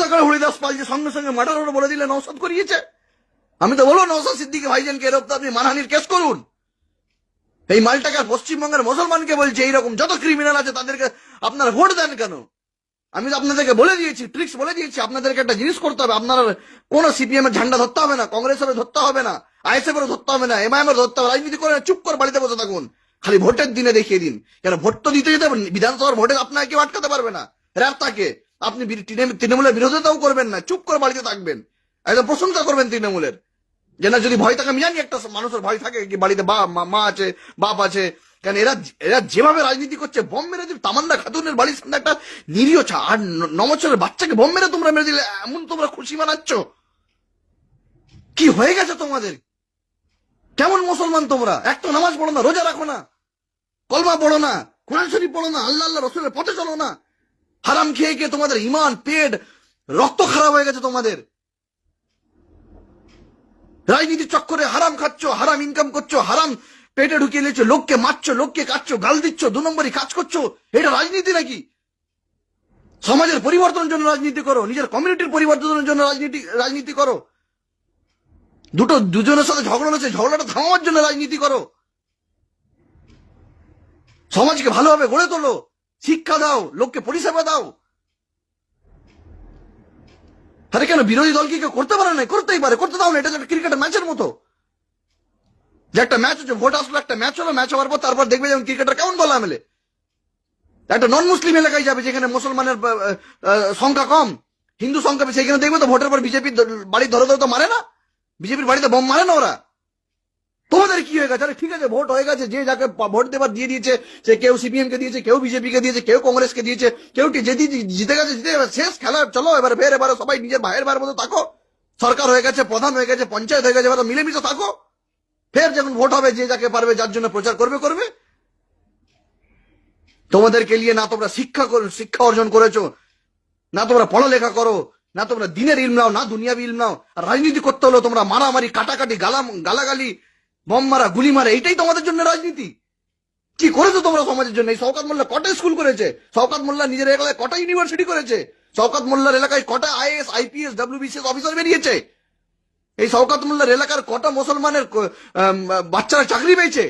থাকার হরিদাস পাল যে সঙ্গে সঙ্গে মার্ডার বলে দিলে নওশাদ করিয়েছে। আমি তো বলবো নওশাদ সিদ্দিকী ভাইজানকে এর আপনি মানহানির কেস করুন। এই মালটাকে আর পশ্চিমবঙ্গের মুসলমানকে বলছে এইরকম যত ক্রিমিনাল আছে তাদেরকে আপনারা ভোট দেন কেন? আমি তো আপনাদেরকে বলে দিয়েছি, ট্রিক্স বলে দিয়েছি। আপনাদেরকে একটা জিনিস করতে হবে, আপনার কোন সিপিএম এর ঝান্ডা ধরতে হবে না, কংগ্রেসেরও ধরতে হবে না, আইএসএফ এরও ধরতে হবে না, এমআইএম এর ধরতে হবে। রাজনীতি করে চুপ করে বাড়িতে বসে থাকুন, খালি ভোটের দিনে দেখিয়ে দিন। কেন ভোট তো দিতে যেতে বিধানসভার ভোটে আপনাকে কেউ আটকাতে পারবে না। র্যাবটাকে আপনি তৃণমূলের বিরোধিতাও করবেন না, চুপ করে বাড়িতে থাকবেন, একদম প্রশংসা করবেন তৃণমূলের। যে না যদি ভয় থাকে, আমি জানি একটা মানুষের ভয় থাকে কি বাড়িতে মা আছে, বাপ আছে। কেন এরা এরা যেভাবে রাজনীতি করছে, বম মেরে দিল তামান্না খাতুনের বাড়ির সামনে একটা নিরীহ 9 বছরের বাচ্চাকে বম মেরে তোমরা মেরে দিলে, এমন তোমরা খুশি মানাচ্ছ? কি হয়ে গেছে তোমাদের? কেমন মুসলমান তোমরা? এক তো নামাজ পড়ো না, রোজা রাখো না, কলমা পড়ো না, কোরআন শরীফ পড়ো না, আল্লাহ আল্লাহ রসুলের পথে চলো না। হারাম খেয়ে খেয়ে তোমাদের ইমান, পেট, রক্ত খারাপ হয়ে গেছে তোমাদের। রাজনীতির চক্করে হারাম খাচ্ছ, হারাম ইনকাম করছো, হারাম পেটে ঢুকিয়ে নিচ্ছ, লোককে মারছো, লোককে কাটছো, গাল দিচ্ছ, 2 নম্বরই কাজ করছো। এটা রাজনীতি নাকি? সমাজের পরিবর্তনের জন্য রাজনীতি করো, নিজের কমিউনিটির পরিবর্তনের জন্য রাজনীতি করো। দুজনের সাথে ঝগড়া হচ্ছে, ঝগড়াটা থামাবার জন্য রাজনীতি করো। সমাজকে ভালোভাবে গড়ে তোলো, শিক্ষা দাও, লোককে পরিষেবা দাও। আরে কেন বিরোধী দল কি কেউ করতে পারে না? করতেই পারে, করতে দাও না। এটা একটা ক্রিকেটের ম্যাচের মতো, যে একটা ম্যাচ হচ্ছে, ভোট আসলো, একটা ম্যাচ হলো, ম্যাচ হওয়ার পর তারপর দেখবে যেমন ক্রিকেটার কেমন বলা মেলে। একটা নন মুসলিম এলাকায় যাবে যেখানে মুসলমানের সংখ্যা কম, হিন্দু সংখ্যা বেশি, সেখানে দেখবে তো ভোটের পর বিজেপির বাড়ির ধরে ধরে তো মারে না, বিজেপির বাড়িতে বোম মারে না ওরা। তোমাদের কি হয়ে গেছে? আরে ঠিক আছে, ভোট হয়ে গেছে, যে যাকে ভোট দেবার দিয়ে দিয়েছে, সে কেউ সিপিএম কে দিয়েছে, কেউ বিজেপি কে দিয়েছে, কেউ কংগ্রেসকে দিয়েছে, কেউ জিতে গেছে, জিতে গেছে, শেষ খেলা, চলো এবার ফের এবারে সবাই নিজের ভাইয়ের ভাইয়ের মতো থাকো। সরকার হয়ে গেছে, প্রধান হয়ে গেছে, পঞ্চায়েত হয়ে গেছে, এবার মিলেমিশে থাকো। ফের যখন ভোট হবে, যে যাকে পারবে, যার জন্য প্রচার করবে। তোমাদেরকে নিয়ে না তোমরা শিক্ষা অর্জন করেছো, না তোমরা পড়ালেখা করো, না তোমরা দিনের ইলম নাও, না দুনিয়াবি ইলম নাও। আর রাজনীতি করতে হলো তোমরা মারামারি, কাটাকাটি, গালাগালি, বম মারা, গুলি মারা, এইটাই তোমাদের জন্য রাজনীতি। কি করেছো তোমরা সমাজের জন্য? এই শওকত মোল্লা কটা স্কুল করেছে? শওকত মোল্লা নিজের এলাকায় কটা ইউনিভার্সিটি করেছে? শওকত মোল্লার এলাকায় কটা আইএএস, আইপিএস, ডব্লিউবিসিএস অফিসার বেরিয়েছে? এই শওকত মোল্লার এলাকার কটা মুসলমানের বাচ্চারা চাকরি পেয়েছে?